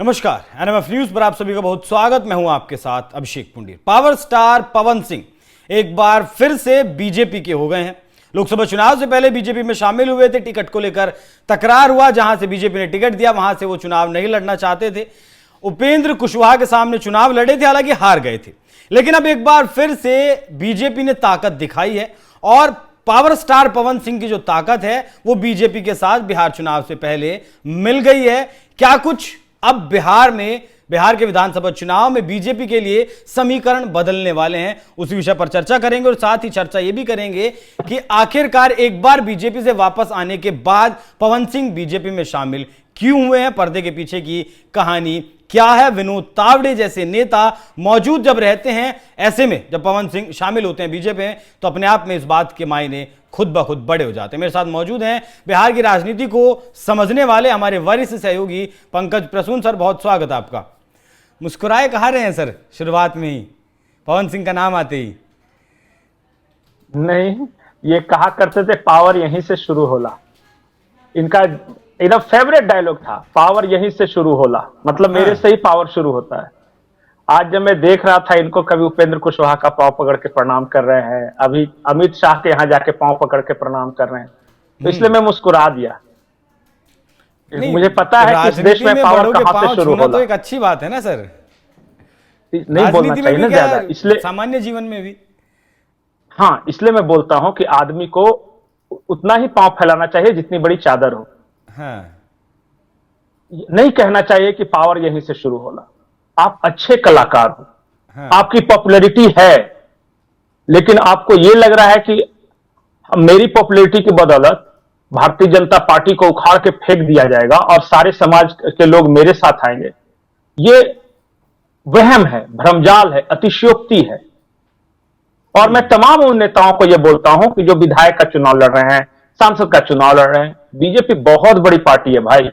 नमस्कार, NMF news पर आप सभी का बहुत स्वागत। मैं हूं आपके साथ अभिषेक पुंडीर। पावर स्टार पवन सिंह एक बार फिर से बीजेपी के हो गए हैं। लोकसभा चुनाव से पहले बीजेपी में शामिल हुए थे। टिकट को लेकर तकरार हुआ, जहां से बीजेपी ने टिकट दिया वहां से वो चुनाव नहीं लड़ना चाहते थे। उपेंद्र कुशवाहा के सामने चुनाव लड़े थे, हालांकि हार गए थे। लेकिन अब एक बार फिर से बीजेपी ने ताकत दिखाई है और पावर स्टार पवन सिंह की जो ताकत है वो बीजेपी के साथ बिहार चुनाव से पहले मिल गई है। क्या कुछ अब बिहार के विधानसभा चुनाव में बीजेपी के लिए समीकरण बदलने वाले हैं, उसी विषय पर चर्चा करेंगे। और साथ ही चर्चा यह भी करेंगे कि आखिरकार एक बार बीजेपी से वापस आने के बाद पवन सिंह बीजेपी में शामिल क्यों हुए हैं, पर्दे के पीछे की कहानी क्या है। विनोद तावड़े जैसे नेता मौजूद जब रहते हैं, ऐसे में जब पवन सिंह शामिल होते हैं बीजेपी में, तो अपने आप में इस बात के मायने खुद ब खुद बड़े हो जाते हैं। मेरे साथ मौजूद हैं बिहार की राजनीति को समझने वाले हमारे वरिष्ठ सहयोगी पंकज प्रसून। सर, बहुत स्वागत आपका। मुस्कुराए कहा रहे हैं सर शुरुआत में ही पवन सिंह का नाम आते ही? नहीं, ये कहा करते थे पावर यहीं से शुरू होला। इनका एकदम फेवरेट डायलॉग था, पावर यहीं से शुरू होला, मतलब मेरे से ही पावर शुरू होता है। आज जब मैं देख रहा था इनको, कभी उपेंद्र कुशवाहा का पांव पकड़ के प्रणाम कर रहे हैं, अभी अमित शाह के यहाँ जाके पांव पकड़ के प्रणाम कर रहे हैं, तो इसलिए मैं मुस्कुरा दिया। मुझे पता है कि इस देश में पावर कहां से शुरू होला। तो एक अच्छी बात है ना सर, नहीं बोलना चाहिए ना ज्यादा, इसलिए सामान्य जीवन में भी। हाँ, इसलिए मैं बोलता हूं कि आदमी को उतना ही पांव फैलाना चाहिए जितनी बड़ी चादर हो। हाँ। नहीं कहना चाहिए कि पावर यहीं से शुरू होला। आप अच्छे कलाकार हो, हाँ। आपकी पॉपुलैरिटी है, लेकिन आपको यह लग रहा है कि मेरी पॉपुलैरिटी की बदौलत भारतीय जनता पार्टी को उखाड़ के फेंक दिया जाएगा और सारे समाज के लोग मेरे साथ आएंगे। ये वहम है, भ्रमजाल है, अतिशयोक्ति है। और मैं तमाम उन नेताओं को यह बोलता हूं कि जो विधायक का चुनाव लड़ रहे हैं, सांसद का चुनाव लड़ रहे हैं, बीजेपी बहुत बड़ी पार्टी है भाई,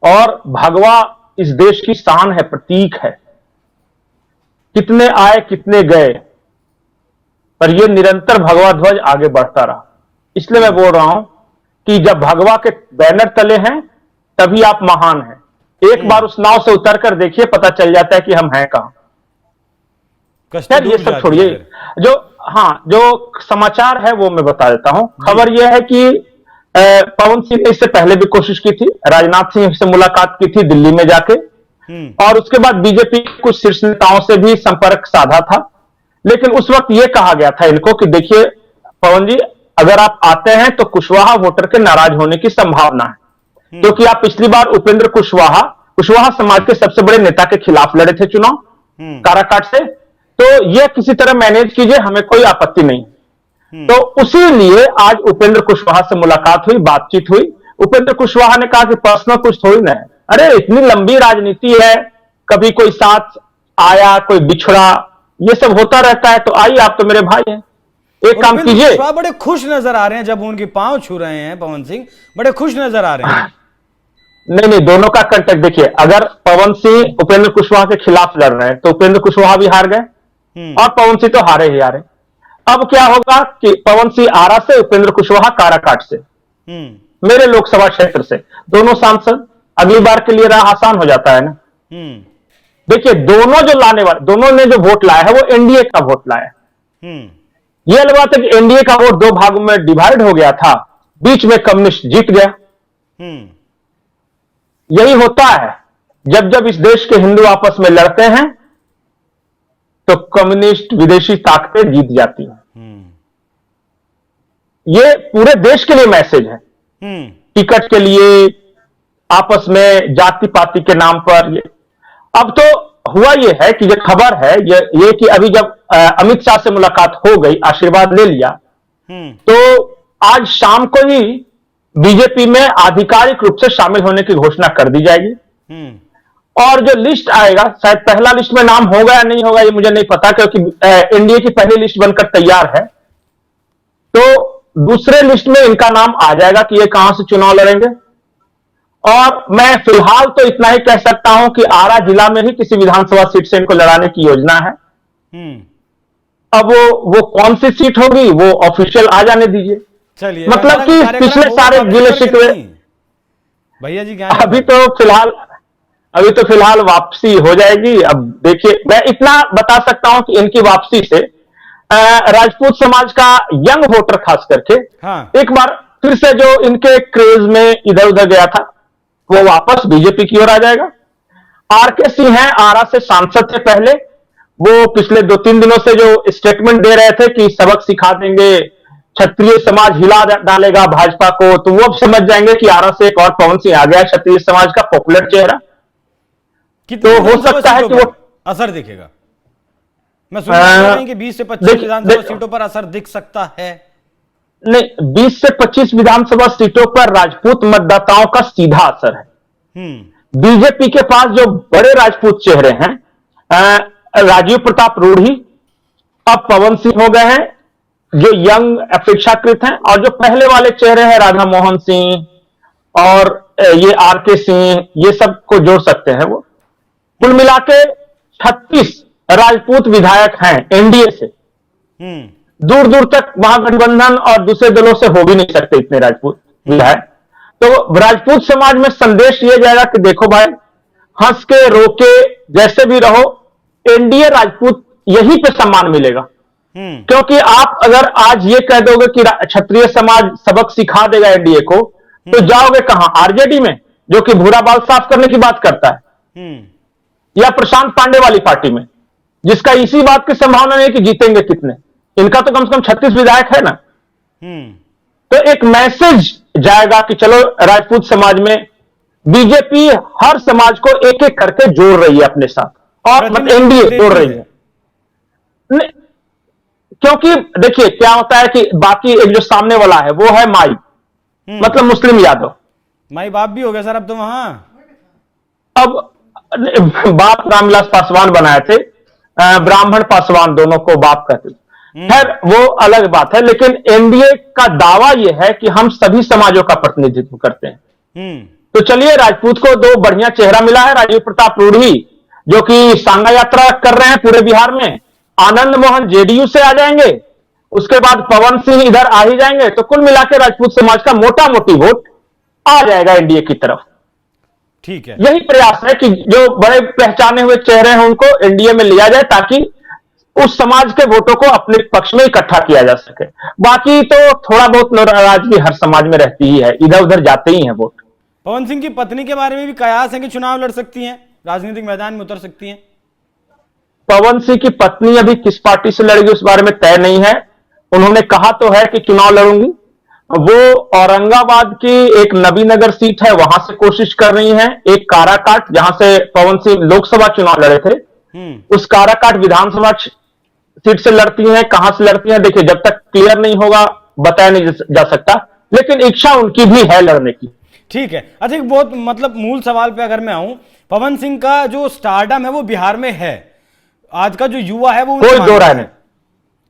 और भगवा इस देश की शान है, प्रतीक है। कितने आए कितने गए, पर यह निरंतर भगवा ध्वज आगे बढ़ता रहा। इसलिए मैं बोल रहा हूं कि जब भगवा के बैनर तले हैं तभी आप महान हैं। एक बार उस नाव से उतर कर देखिए, पता चल जाता है कि हम हैं कहां। खैर, ये सब छोड़िए। जो समाचार है वो मैं बता देता हूं। खबर यह है कि पवन सिंह ने इससे पहले भी कोशिश की थी, राजनाथ सिंह से मुलाकात की थी दिल्ली में जाके, और उसके बाद बीजेपी के कुछ शीर्ष नेताओं से भी संपर्क साधा था। लेकिन उस वक्त यह कहा गया था इनको कि देखिए पवन जी, अगर आप आते हैं तो कुशवाहा वोटर के नाराज होने की संभावना है, क्योंकि आप पिछली बार उपेंद्र कुशवाहा समाज के सबसे बड़े नेता के खिलाफ लड़े थे चुनाव काराकाट से, तो यह किसी तरह मैनेज कीजिए, हमें कोई आपत्ति नहीं। तो उसी लिए आज उपेंद्र कुशवाहा से मुलाकात हुई, बातचीत हुई। उपेंद्र कुशवाहा ने कहा कि पर्सनल कुछ थोड़ी ना है, अरे इतनी लंबी राजनीति है, कभी कोई साथ आया कोई बिछड़ा, ये सब होता रहता है, तो आइए, आप तो मेरे भाई हैं, एक काम कीजिए। बड़े खुश नजर आ रहे हैं जब उनके पांव छू रहे हैं पवन सिंह, बड़े खुश नजर आ रहे हैं। नहीं, दोनों का कंटेक्ट देखिए। अगर पवन सिंह उपेंद्र कुशवाहा के खिलाफ लड़ रहे हैं तो उपेंद्र कुशवाहा भी हार गए और पवन सिंह तो हारे ही हारे। अब क्या होगा कि पवन सिंह आरा से, उपेंद्र कुशवाहा काराकाट से, मेरे लोकसभा क्षेत्र से, दोनों सांसद, अगली बार के लिए राह आसान हो जाता है ना। देखिए, दोनों ने जो वोट लाया है वो एनडीए का वोट लाया है। यह अलग बात है कि एनडीए का वोट दो भागों में डिवाइड हो गया था, बीच में कम्युनिस्ट जीत गया। यही होता है, जब इस देश के हिंदू आपस में लड़ते हैं तो कम्युनिस्ट विदेशी ताकतें जीत जाती हैं। ये पूरे देश के लिए मैसेज है। टिकट के लिए आपस में जाति पाति के नाम पर अब तो हुआ यह है कि ये खबर है ये कि अभी जब अमित शाह से मुलाकात हो गई, आशीर्वाद ले लिया, तो आज शाम को ही बीजेपी में आधिकारिक रूप से शामिल होने की घोषणा कर दी जाएगी। और जो लिस्ट आएगा, शायद पहला लिस्ट में नाम होगा या नहीं होगा ये मुझे नहीं पता, क्योंकि एनडीए की पहली लिस्ट बनकर तैयार है, तो दूसरे लिस्ट में इनका नाम आ जाएगा कि ये कहां से चुनाव लड़ेंगे। और मैं फिलहाल तो इतना ही कह सकता हूं कि आरा जिला में ही किसी विधानसभा सीट से इनको लड़ाने की योजना है। अब वो कौन सी सीट होगी वो ऑफिशियल आ जाने दीजिए। चलिए, मतलब कि पिछले सारे जिले शिकवे भैया जी अभी तो फिलहाल अभी तो फिलहाल वापसी हो जाएगी। अब देखिए, मैं इतना बता सकता हूं कि इनकी वापसी से राजपूत समाज का यंग वोटर खास करके हाँ। एक बार फिर से जो इनके क्रेज में इधर उधर गया था वो वापस बीजेपी की ओर आ जाएगा। आरके सिंह हैं, आरा से सांसद थे पहले, वो पिछले 2-3 दिनों से जो स्टेटमेंट दे रहे थे कि सबक सिखा देंगे, क्षत्रिय समाज हिला डालेगा भाजपा को, तो वो अब समझ जाएंगे कि आरा से एक और पवन सिंह आ गया, क्षत्रिय समाज का पॉपुलर चेहरा। कितने तो हो विधानसभा सकता है सीटों कि पर असर दिखेगा? मैं सुन रहा हूं कि 20 से 25 विधानसभा सीटों पर असर दिख सकता है। नहीं, 20 से 25 विधानसभा सीटों पर राजपूत मतदाताओं का सीधा असर है। बीजेपी के पास जो बड़े राजपूत चेहरे हैं, राजीव प्रताप रूढ़ी, अब पवन सिंह हो गए हैं जो यंग अपेक्षाकृत हैं, और जो पहले वाले चेहरे हैं राधा मोहन सिंह और ये आरके सिंह, ये सब को जोड़ सकते हैं। वो कुल मिला के 36 राजपूत विधायक हैं एनडीए से। दूर दूर तक महागठबंधन और दूसरे दलों से हो भी नहीं सकते इतने राजपूत विधायक। तो राजपूत समाज में संदेश ये जाएगा कि देखो भाई, हंस के रोके जैसे भी रहो, एनडीए राजपूत यहीं पे सम्मान मिलेगा। क्योंकि आप अगर आज ये कह दोगे कि क्षत्रिय समाज सबक सिखा देगा एनडीए को, तो जाओगे कहां? आरजेडी में, जो कि भूरा बाल साफ करने की बात करता है, या प्रशांत पांडे वाली पार्टी में, जिसका इसी बात की संभावना नहीं है कि जीतेंगे कितने। इनका तो कम से कम 36 विधायक है ना। तो एक मैसेज जाएगा कि चलो, राजपूत समाज में बीजेपी हर समाज को एक एक करके जोड़ रही है अपने साथ, और मतलब एनडीए जोड़ रही है। क्योंकि देखिए क्या होता है कि बाकी एक जो सामने वाला है वो है माई, मतलब मुस्लिम यादव। माई बाप भी हो गया सर अब तो वहां। अब बाप रामविलास पासवान बनाए थे, ब्राह्मण पासवान दोनों को बाप कहते थे। खैर वो अलग बात है, लेकिन एनडीए का दावा यह है कि हम सभी समाजों का प्रतिनिधित्व करते हैं। तो चलिए, राजपूत को दो बढ़िया चेहरा मिला है, राजीव प्रताप रूढ़ी जो कि सांगा यात्रा कर रहे हैं पूरे बिहार में, आनंद मोहन जेडीयू से आ जाएंगे, उसके बाद पवन सिंह इधर आ ही जाएंगे। तो कुल मिलाकर राजपूत समाज का मोटा मोटी वोट आ जाएगा एनडीए की तरफ। ठीक है, यही प्रयास है कि जो बड़े पहचाने हुए चेहरे हैं उनको एनडीए में लिया जाए, ताकि उस समाज के वोटों को अपने पक्ष में इकट्ठा किया जा सके। बाकी तो थोड़ा बहुत नाराजगी हर समाज में रहती ही है, इधर उधर जाते ही हैं वोट। पवन सिंह की पत्नी के बारे में भी कयास है कि चुनाव लड़ सकती हैं, राजनीतिक मैदान में उतर सकती हैं। पवन सिंह की पत्नी अभी किस पार्टी से लड़ेगी उस बारे में तय नहीं है। उन्होंने कहा तो है कि चुनाव लड़ूंगी। वो औरंगाबाद की एक नबीनगर सीट है, वहां से कोशिश कर रही हैं, एक काराकाट जहां से पवन सिंह लोकसभा चुनाव लड़े थे, उस काराकाट विधानसभा सीट से लड़ती हैं। कहां से लड़ती हैं देखिए, जब तक क्लियर नहीं होगा बताया नहीं जा सकता, लेकिन इच्छा उनकी भी है लड़ने की। ठीक है, अच्छा एक बहुत मतलब मूल सवाल पे अगर मैं आऊं, पवन सिंह का जो स्टारडम है वो बिहार में है, आज का जो युवा है वो कोई दो राय नहीं,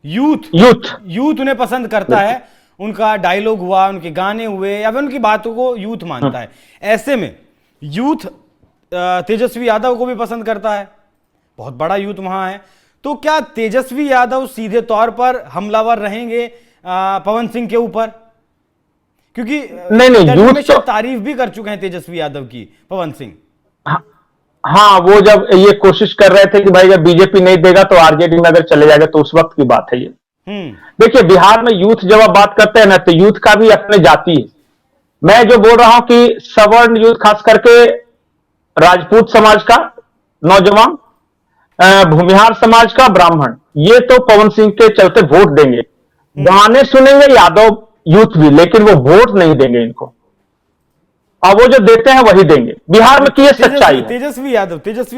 यूथ उन्हें पसंद करता है, उनका डायलॉग हुआ, उनके गाने हुए, या फिर उनकी बातों को यूथ मानता है। ऐसे में यूथ तेजस्वी यादव को भी पसंद करता है, बहुत बड़ा यूथ वहां है। तो क्या तेजस्वी यादव सीधे तौर पर हमलावर रहेंगे पवन सिंह के ऊपर? क्योंकि नहीं यूथ तो तारीफ भी कर चुके हैं तेजस्वी यादव की पवन सिंह। हाँ, वो जब ये कोशिश कर रहे थे कि भाई जब बीजेपी नहीं देगा तो आरजेडी में अगर चले जाएगा, तो उस वक्त की बात है ये। देखिए, बिहार में यूथ जब आप बात करते हैं ना, तो यूथ का भी अपने जाति है। मैं जो बोल रहा हूं कि सवर्ण यूथ, खास करके राजपूत समाज का नौजवान, भूमिहार समाज का ब्राह्मण, ये तो पवन सिंह के चलते वोट देंगे। गाने सुनेंगे यादव यूथ भी, लेकिन वो वोट नहीं देंगे इनको, और वो जो देते हैं वही देंगे। बिहार में की सच्चाई है। तेजस्वी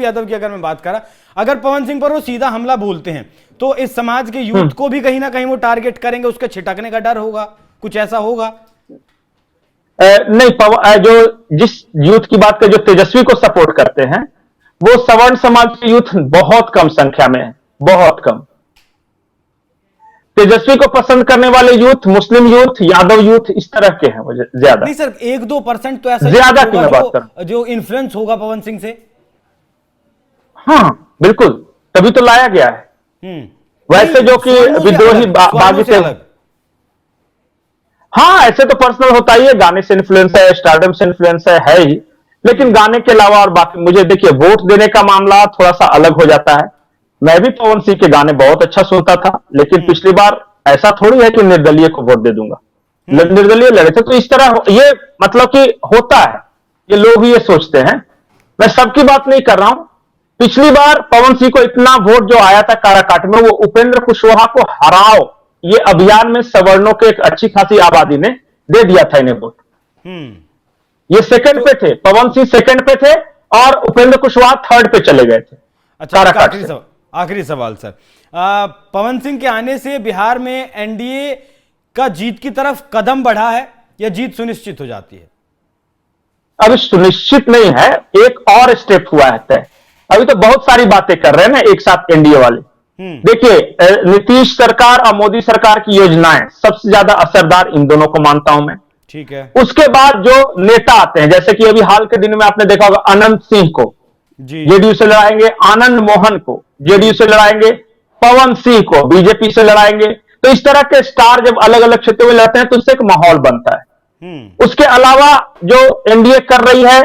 यादव की अगर मैं बात करा, अगर पवन सिंह पर वो सीधा हमला बोलते हैं तो इस समाज के यूथ को भी कहीं ना कहीं वो टारगेट करेंगे, उसके छिटकने का डर होगा, कुछ ऐसा होगा? नहीं, जो जिस यूथ की बात कर, जो तेजस्वी को सपोर्ट करते हैं, वो सवर्ण समाज के यूथ बहुत कम संख्या में है, बहुत कम। तेजस्वी को पसंद करने वाले यूथ, मुस्लिम यूथ, यादव यूथ, इस तरह के हैं वो ज्यादा। नहीं सर, 1-2% तो ऐसा ज्यादा की मैं बात कर, जो इन्फ्लुएंस होगा पवन सिंह से। हाँ बिल्कुल, तभी तो लाया गया है। वैसे जो कि विद्रोही बागी से, हाँ ऐसे तो पर्सनल होता ही है, गाने से इन्फ्लुएंस है, स्टारडम से इन्फ्लुएंस है ही, लेकिन गाने के अलावा और बाकी मुझे देखिए वोट देने का मामला थोड़ा सा अलग हो जाता है। मैं भी पवन सिंह के गाने बहुत अच्छा सुनता था, लेकिन पिछली बार ऐसा थोड़ी है कि निर्दलीय को वोट दे दूंगा। निर्दलीय लड़े थे, तो इस तरह ये मतलब कि होता है, ये लोग ही ये सोचते हैं। मैं सबकी बात नहीं कर रहा हूं। पिछली बार पवन सिंह को इतना वोट जो आया था काराकाट में, वो उपेंद्र कुशवाहा को हराओ ये अभियान में सवर्णों के एक अच्छी खासी आबादी ने दे दिया था इन्हें वोट। ये सेकंड पे थे, पवन सिंह सेकंड पे थे और उपेंद्र कुशवाहा थर्ड पे चले गए थे। अच्छा, आखिरी सवाल सर, पवन सिंह के आने से बिहार में एनडीए का जीत की तरफ कदम बढ़ा है या जीत सुनिश्चित हो जाती है? अभी सुनिश्चित नहीं है, एक और स्टेप हुआ है तय। अभी तो बहुत सारी बातें कर रहे हैं ना एक साथ एनडीए वाले। देखिए, नीतीश सरकार और मोदी सरकार की योजनाएं सबसे ज्यादा असरदार इन दोनों को मानता हूं मैं। ठीक है। उसके बाद जो नेता आते हैं, जैसे कि अभी हाल के दिन में आपने देखा होगा अनंत सिंह को जेडीयू से लड़ाएंगे, आनंद मोहन को जेडीयू से लड़ाएंगे, पवन सिंह को बीजेपी से लड़ाएंगे। तो इस तरह के स्टार जब अलग अलग क्षेत्रों में लड़ते हैं तो उससे एक माहौल बनता है। उसके अलावा जो एनडीए कर रही है,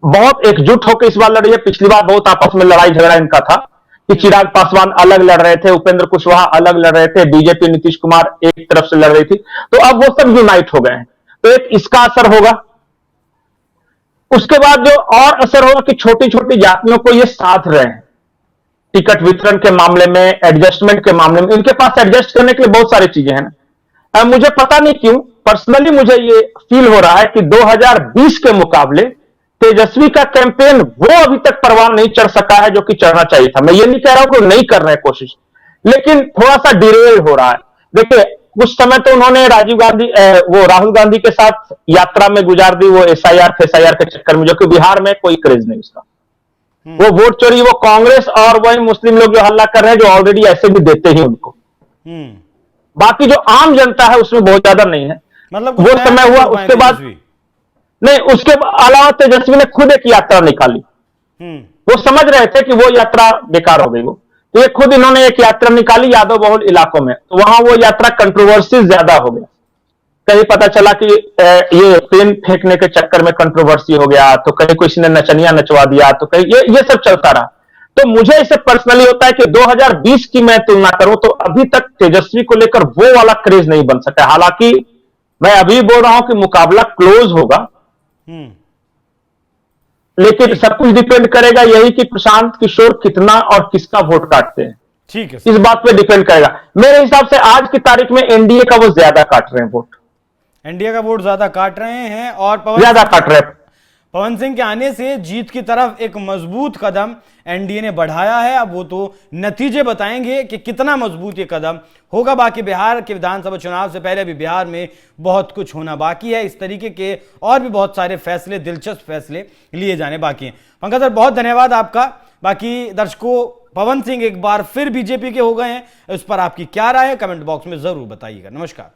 बहुत एकजुट होकर इस बार लड़ रही है। पिछली बार बहुत आपस में लड़ाई झगड़ा इनका था कि चिराग पासवान अलग लड़ रहे थे, उपेंद्र कुशवाहा अलग लड़ रहे थे, बीजेपी नीतीश कुमार एक तरफ से लड़ रही थी। तो अब वो सब यूनाइट हो गए हैं, तो एक इसका असर होगा। उसके बाद जो और असर होगा कि छोटी छोटी जातियों को ये साथ रहे हैं टिकट वितरण के मामले में, एडजस्टमेंट के मामले में। इनके पास एडजस्ट करने के लिए बहुत सारी चीजें हैं। मुझे पता नहीं क्यों पर्सनली मुझे ये फील हो रहा है कि 2020 के मुकाबले तेजस्वी का कैंपेन वो अभी तक परवान नहीं चढ़ सका है जो कि चढ़ना चाहिए था। मैं ये नहीं कह रहा हूं कि नहीं कर रहे हैं कोशिश, लेकिन थोड़ा सा डिरेल हो रहा है। देखिए, कुछ समय तो उन्होंने राहुल गांधी के साथ यात्रा में गुजार दी, वो एसआईआर के चक्कर में, जो कि बिहार में कोई क्रेज नहीं उसका। वो वोट चोरी वो कांग्रेस और वही मुस्लिम लोग जो हल्ला कर रहे हैं, जो ऑलरेडी ऐसे भी देते ही उनको। बाकी जो आम जनता है उसमें बहुत ज्यादा नहीं है। मतलब वो समय हुआ, उसके बाद नहीं, उसके अलावा तेजस्वी ने खुद एक यात्रा निकाली। वो समझ रहे थे कि वो यात्रा बेकार हो गई, वो तो ये खुद इन्होंने एक यात्रा निकाली यादव बहुल इलाकों में। तो वहां वो यात्रा कंट्रोवर्सी ज्यादा हो गया। कहीं पता चला कि ये पेन फेंकने के चक्कर में कंट्रोवर्सी हो गया, तो कहीं किसी ने नचनिया नचवा दिया, तो कहीं ये सब चलता रहा। तो मुझे इसे पर्सनली होता है कि 2020 की मैं तुलना करूं तो अभी तक तेजस्वी को लेकर वो वाला क्रेज नहीं बन सका। हालांकि मैं अभी बोल रहा हूं कि मुकाबला क्लोज होगा, लेकिन सब कुछ डिपेंड करेगा यही कि प्रशांत किशोर कितना और किसका वोट काटते हैं। ठीक है, इस बात पे डिपेंड करेगा। मेरे हिसाब से आज की तारीख में एनडीए का वो ज्यादा काट रहे हैं वोट, एनडीए का वोट ज्यादा काट रहे हैं और ज्यादा काट रहे हैं। पवन सिंह के आने से जीत की तरफ एक मजबूत कदम एनडीए ने बढ़ाया है। अब वो तो नतीजे बताएंगे कि कितना मजबूत ये कदम होगा। बाकी बिहार के विधानसभा चुनाव से पहले भी बिहार में बहुत कुछ होना बाकी है। इस तरीके के और भी बहुत सारे फैसले, दिलचस्प फैसले लिए जाने बाकी हैं। पंकज सर, बहुत धन्यवाद आपका। बाकी दर्शकों, पवन सिंह एक बार फिर बीजेपी के हो गए हैं, इस पर आपकी क्या राय है कमेंट बॉक्स में जरूर बताइएगा। नमस्कार।